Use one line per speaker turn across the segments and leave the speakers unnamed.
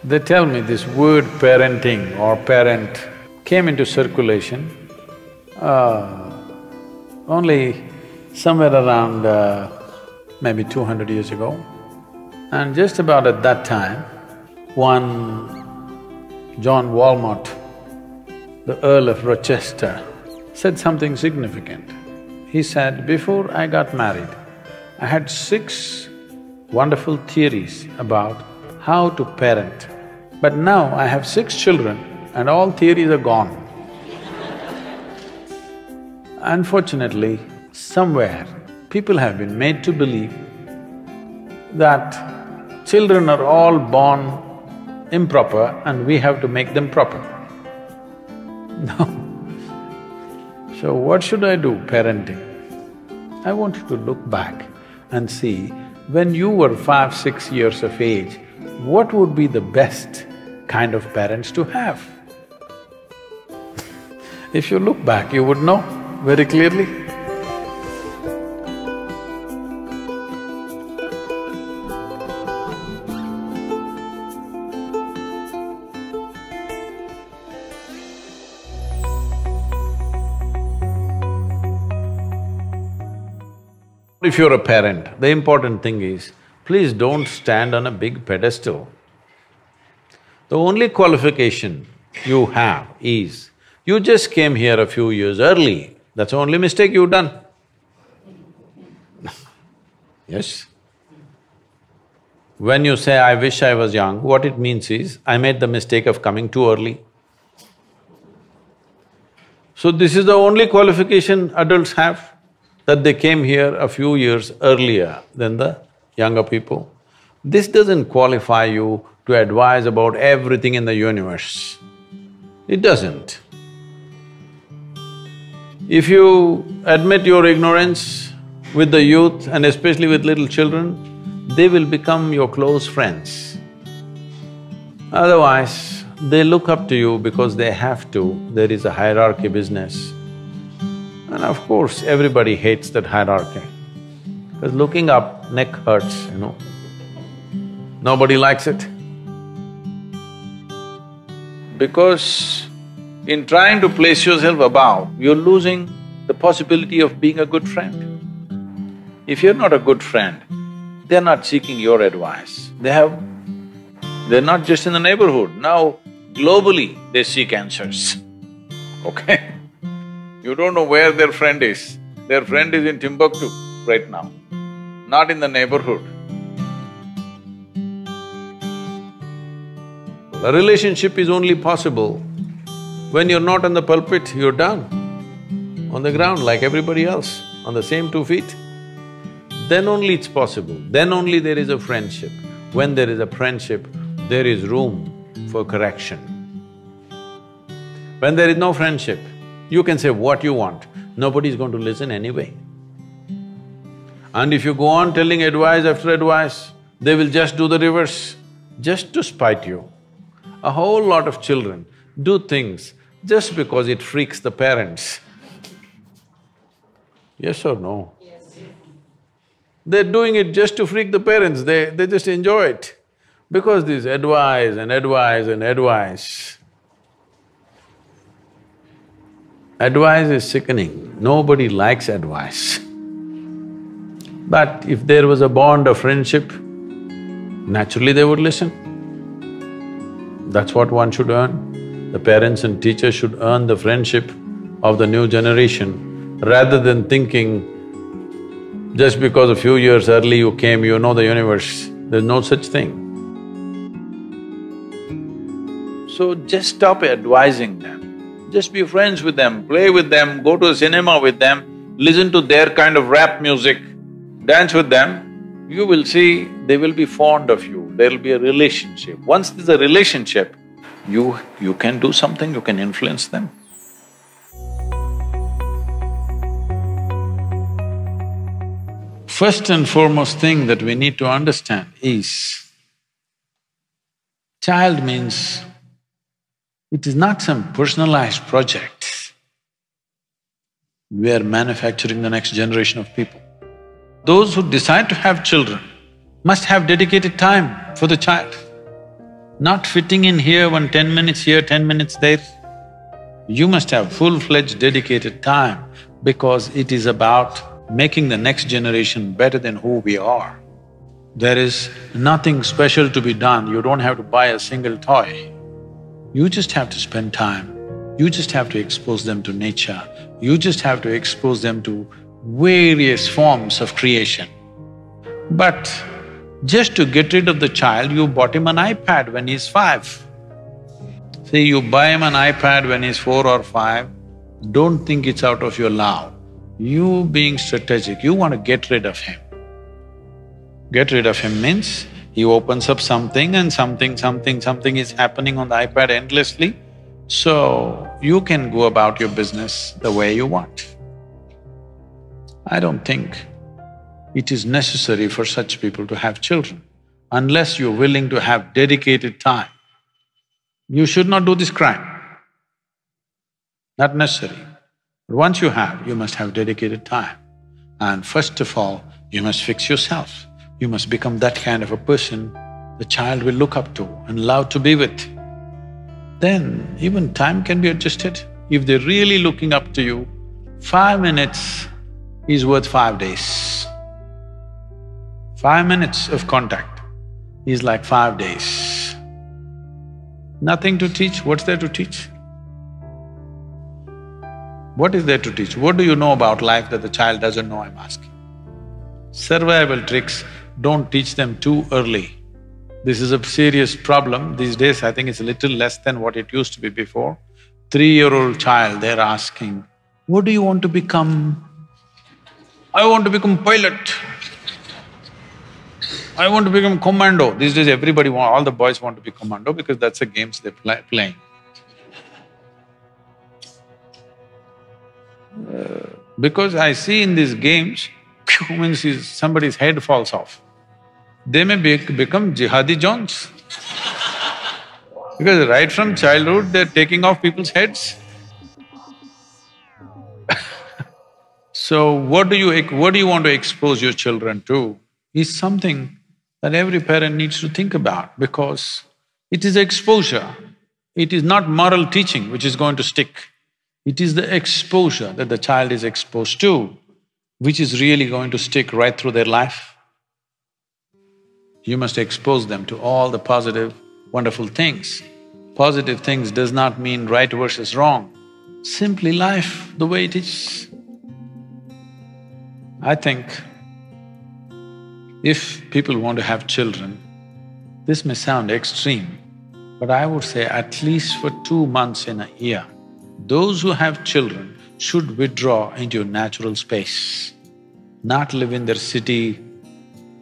They tell me this word parenting or parent came into circulation only somewhere around maybe 200 years ago. And just about at that time, one John Walmart, the Earl of Rochester, said something significant. He said, before I got married, I had 6 wonderful theories about how to parent. But now I have 6 children and all theories are gone. Unfortunately, somewhere people have been made to believe that children are all born improper and we have to make them proper. No. So what should I do parenting? I want you to look back and see, when you were 5, 6 years of age, what would be the best kind of parents to have? If you look back, you would know very clearly. If you're a parent, the important thing is, please don't stand on a big pedestal. The only qualification you have is, you just came here a few years early, that's the only mistake you've done. Yes? When you say, I wish I was young, what it means is, I made the mistake of coming too early. So this is the only qualification adults have, that they came here a few years earlier than the younger people. This doesn't qualify you to advise about everything in the universe. It doesn't. If you admit your ignorance with the youth and especially with little children, they will become your close friends. Otherwise, they look up to you because they have to, there is a hierarchy business. And of course, everybody hates that hierarchy, because looking up, neck hurts, you know. Nobody likes it. Because in trying to place yourself above, you're losing the possibility of being a good friend. If you're not a good friend, they're not seeking your advice. They're not just in the neighborhood, now globally they seek answers, okay? You don't know where their friend is. Their friend is in Timbuktu right now, not in the neighborhood. A relationship is only possible when you're not on the pulpit, you're down on the ground like everybody else, on the same 2 feet. Then only it's possible, then only there is a friendship. When there is a friendship, there is room for correction. When there is no friendship, you can say what you want, nobody's going to listen anyway. And if you go on telling advice after advice, they will just do the reverse, just to spite you. A whole lot of children do things just because it freaks the parents. Yes or no? Yes. They're doing it just to freak the parents, they just enjoy it. Because this advice and advice and advice. Advice is sickening, nobody likes advice. But if there was a bond of friendship, naturally they would listen. That's what one should earn. The parents and teachers should earn the friendship of the new generation, rather than thinking, just because a few years early you came, you know the universe. There's no such thing. So just stop advising them. Just be friends with them, play with them, go to a cinema with them, listen to their kind of rap music, dance with them. You will see they will be fond of you, there will be a relationship. Once there's a relationship, you can do something, you can influence them. First and foremost thing that we need to understand is, child means it is not some personalized project. We are manufacturing the next generation of people. Those who decide to have children must have dedicated time for the child. not fitting in here, 10 minutes here, 10 minutes there. You must have full-fledged dedicated time because it is about making the next generation better than who we are. There is nothing special to be done, you don't have to buy a single toy. You just have to spend time, you just have to expose them to nature, you just have to expose them to various forms of creation. But just to get rid of the child, you bought him an iPad when he's 5. See, you buy him an iPad when he's 4 or 5, don't think it's out of your love. You being strategic, you want to get rid of him. Get rid of him means he opens up something and something is happening on the iPad endlessly, so you can go about your business the way you want. I don't think it is necessary for such people to have children, unless you're willing to have dedicated time. You should not do this crime, not necessary. But once you have, you must have dedicated time. And first of all, you must fix yourself. You must become that kind of a person the child will look up to and love to be with. Then even time can be adjusted. If they're really looking up to you, 5 minutes is worth 5 days. 5 minutes of contact is like 5 days. Nothing to teach, what's there to teach? What is there to teach? What do you know about life that the child doesn't know, I'm asking? Survival tricks, don't teach them too early. This is a serious problem. These days, I think it's a little less than what it used to be before. 3-year-old child, they're asking, what do you want to become? I want to become pilot. I want to become commando. These days all the boys want to be commando because that's the games they're playing. Because I see in these games, means somebody's head falls off. They may become jihadi Johns. Because right from childhood, they're taking off people's heads. So what do you want to expose your children to is something that every parent needs to think about because it is exposure. It is not moral teaching which is going to stick. It is the exposure that the child is exposed to which is really going to stick right through their life. You must expose them to all the positive, wonderful things. Positive things does not mean right versus wrong, simply life the way it is. I think if people want to have children, this may sound extreme, but I would say at least for 2 months in a year, those who have children should withdraw into a natural space, not live in their city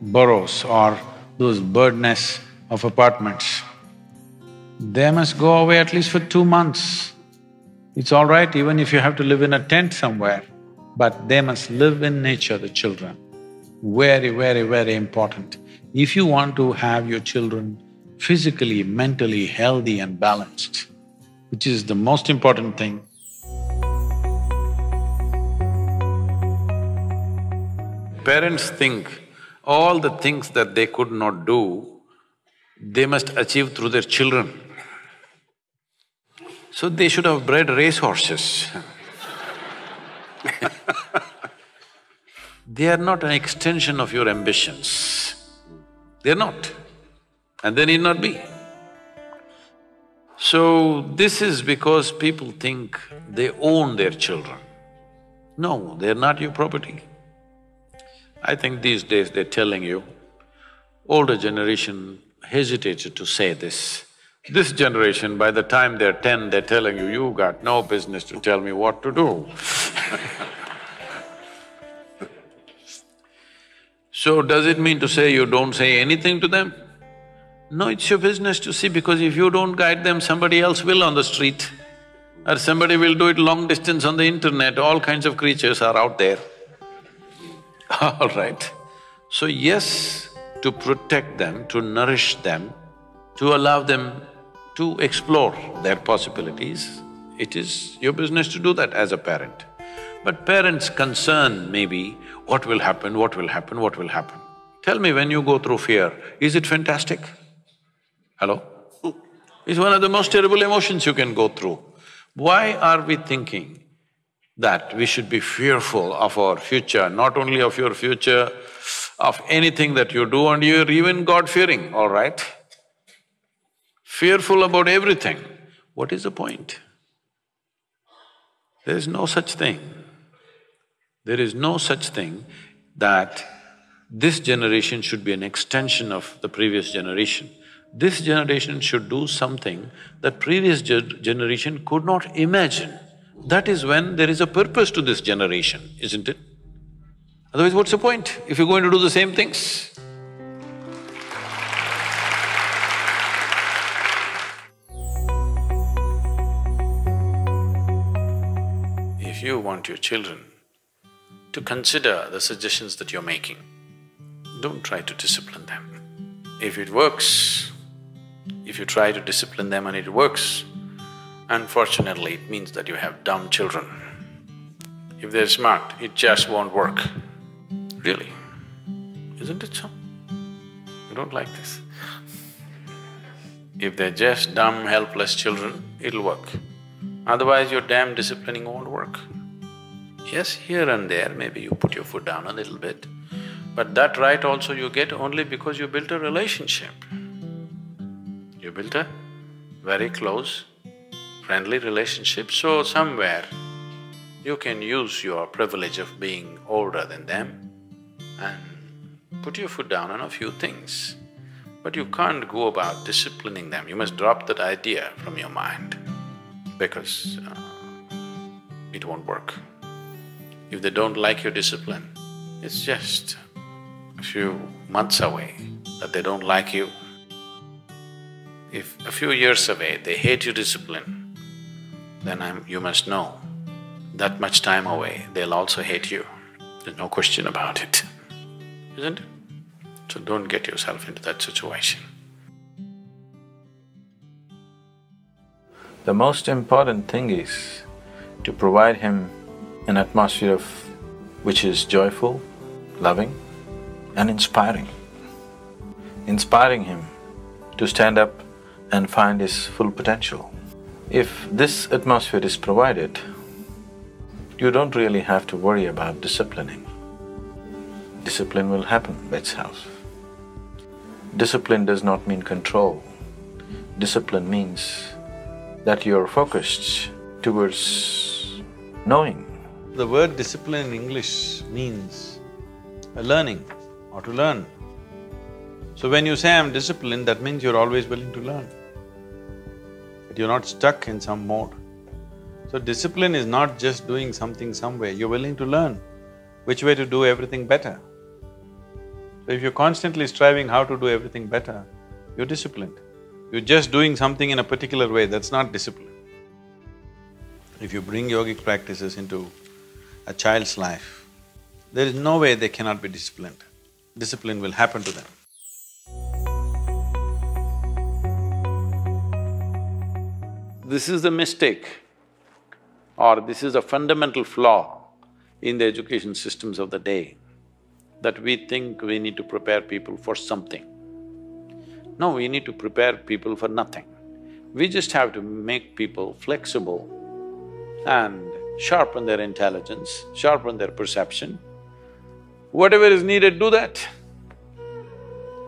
boroughs or those bird nests of apartments. They must go away at least for 2 months. It's all right even if you have to live in a tent somewhere, but they must live in nature, the children. Very important. If you want to have your children physically, mentally healthy and balanced, which is the most important thing, parents think all the things that they could not do, they must achieve through their children. So they should have bred racehorses. They are not an extension of your ambitions. They're not, and they need not be. So this is because people think they own their children. No, they're not your property. I think these days they're telling you, older generation hesitated to say this. This generation, by the time they're 10, they're telling you, you got no business to tell me what to do. So does it mean to say you don't say anything to them? No, it's your business to see, because if you don't guide them, somebody else will on the street, or somebody will do it long distance on the internet, all kinds of creatures are out there. All right. So yes, to protect them, to nourish them, to allow them to explore their possibilities, it is your business to do that as a parent. But parents' concern may be, what will happen, what will happen, what will happen? Tell me, when you go through fear, is it fantastic? Hello? It's one of the most terrible emotions you can go through. Why are we thinking that we should be fearful of our future, not only of your future, of anything that you do, and you're even God-fearing, all right? Fearful about everything. What is the point? There is no such thing. There is no such thing that this generation should be an extension of the previous generation. This generation should do something that previous generation could not imagine. That is when there is a purpose to this generation, isn't it? Otherwise, what's the point if you're going to do the same things? If you want your children to consider the suggestions that you're making, don't try to discipline them. If it works, if you try to discipline them and it works, unfortunately it means that you have dumb children. If they're smart, it just won't work. Really, isn't it so? You don't like this? If they're just dumb, helpless children, it'll work. Otherwise your damn disciplining won't work. Yes, here and there, maybe you put your foot down a little bit, but that right also you get only because you built a relationship. You built a very close, friendly relationship, so somewhere you can use your privilege of being older than them and put your foot down on a few things. But you can't go about disciplining them, you must drop that idea from your mind because it won't work. If they don't like your discipline, it's just a few months away that they don't like you. If a few years away they hate your discipline, then you must know that much time away they'll also hate you. There's no question about it, isn't it? So don't get yourself into that situation. The most important thing is to provide him an atmosphere which is joyful, loving and inspiring. Inspiring him to stand up and find his full potential. If this atmosphere is provided, you don't really have to worry about disciplining. Discipline will happen by itself. Discipline does not mean control. Discipline means that you're focused towards knowing. The word discipline in English means learning or to learn. So when you say I'm disciplined, that means you're always willing to learn. But you're not stuck in some mode. So discipline is not just doing something somewhere, you're willing to learn which way to do everything better. So if you're constantly striving how to do everything better, you're disciplined. You're just doing something in a particular way, that's not discipline. If you bring yogic practices into a child's life, there is no way they cannot be disciplined. Discipline will happen to them. This is the mistake, or this is a fundamental flaw in the education systems of the day, that we think we need to prepare people for something. No, we need to prepare people for nothing. We just have to make people flexible and sharpen their intelligence, sharpen their perception. Whatever is needed, do that.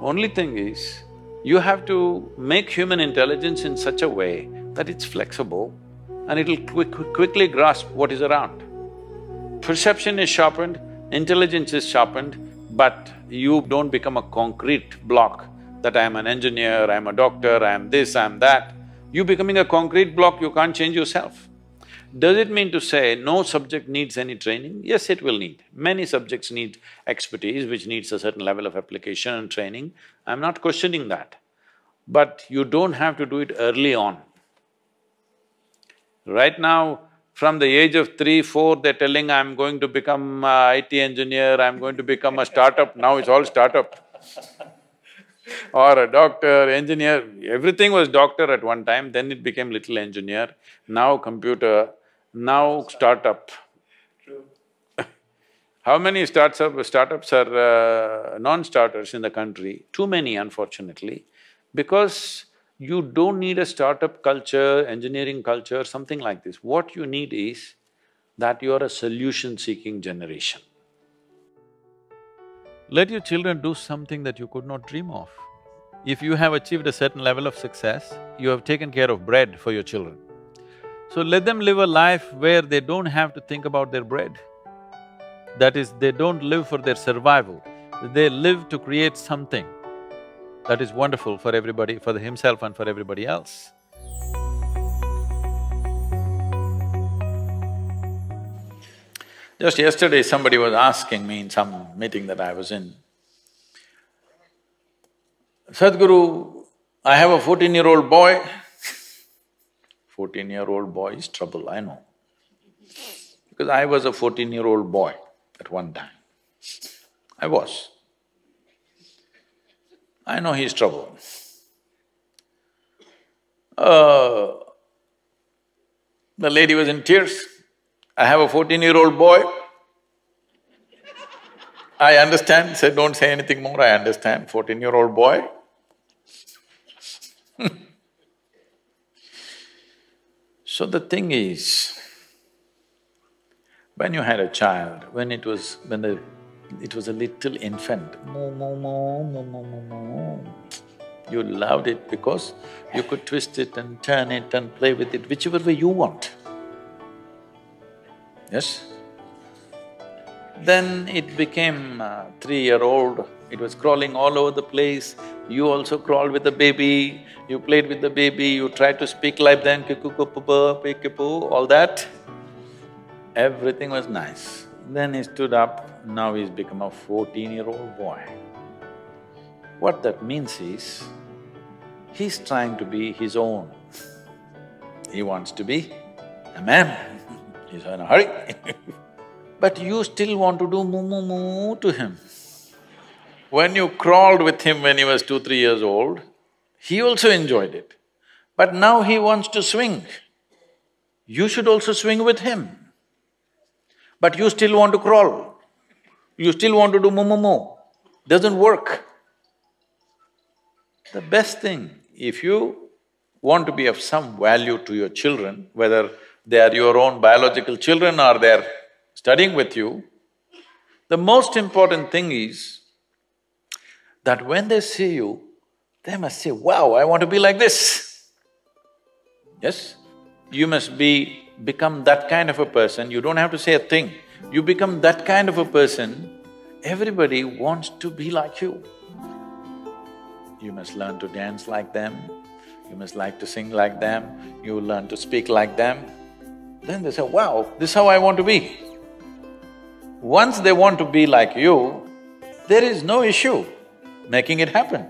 Only thing is, you have to make human intelligence in such a way that it's flexible and it'll quickly grasp what is around. Perception is sharpened, intelligence is sharpened, but you don't become a concrete block that I'm an engineer, I'm a doctor, I'm this, I'm that. You becoming a concrete block, you can't change yourself. Does it mean to say no subject needs any training? Yes, it will need. Many subjects need expertise, which needs a certain level of application and training. I'm not questioning that. But you don't have to do it early on. Right now, from the age of 3, 4, they're telling, I'm going to become a IT engineer, I'm going to become a startup, now it's all startup. Or a doctor, engineer, everything was doctor at one time, then it became little engineer, now computer, now startup.
True.
How many startups are non-starters in the country? Too many, unfortunately, because You don't need a startup culture, engineering culture, something like this. What you need is that you are a solution-seeking generation. Let your children do something that you could not dream of. If you have achieved a certain level of success, you have taken care of bread for your children. So let them live a life where they don't have to think about their bread. That is, they don't live for their survival, they live to create something that is wonderful for everybody, for himself and for everybody else. Just yesterday, somebody was asking me in some meeting that I was in, Sadhguru, I have a 14-year-old boy. 14-year-old boy is trouble, I know. Because I was a 14-year-old boy at one time. I was. I know he's trouble. The lady was in tears. I have a 14-year-old boy. I understand, said, don't say anything more, I understand, 14-year-old boy. So the thing is, when you had a child, when it was a little infant, moo, moo, moo, moo, moo, moo, moo, you loved it because you could twist it and turn it and play with it whichever way you want. Yes? Then it became 3-year-old, it was crawling all over the place, you also crawled with the baby, you played with the baby, you tried to speak like them, all that. Everything was nice. Then he stood up, now he's become a 14-year-old boy. What that means is, he's trying to be his own. He wants to be a man, he's in a hurry. But you still want to do moo moo moo to him. When you crawled with him when he was 2-3 years old, he also enjoyed it. But now he wants to swing. You should also swing with him. But you still want to crawl. You still want to do moo moo moo. Doesn't work. The best thing, if you want to be of some value to your children, whether they are your own biological children or they're studying with you, the most important thing is that when they see you, they must say, wow, I want to be like this. Yes? You must become that kind of a person, you don't have to say a thing. You become that kind of a person, everybody wants to be like you. You must learn to dance like them, you must like to sing like them, you learn to speak like them. Then they say, wow, this is how I want to be. Once they want to be like you, there is no issue making it happen.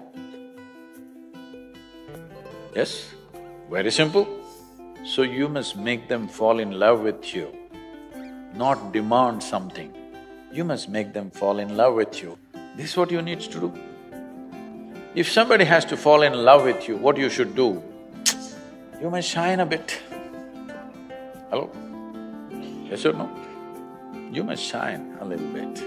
Yes? Very simple. So you must make them fall in love with you, not demand something. You must make them fall in love with you. This is what you need to do. If somebody has to fall in love with you, what you should do? You must shine a bit. Hello? Yes or no? You must shine a little bit.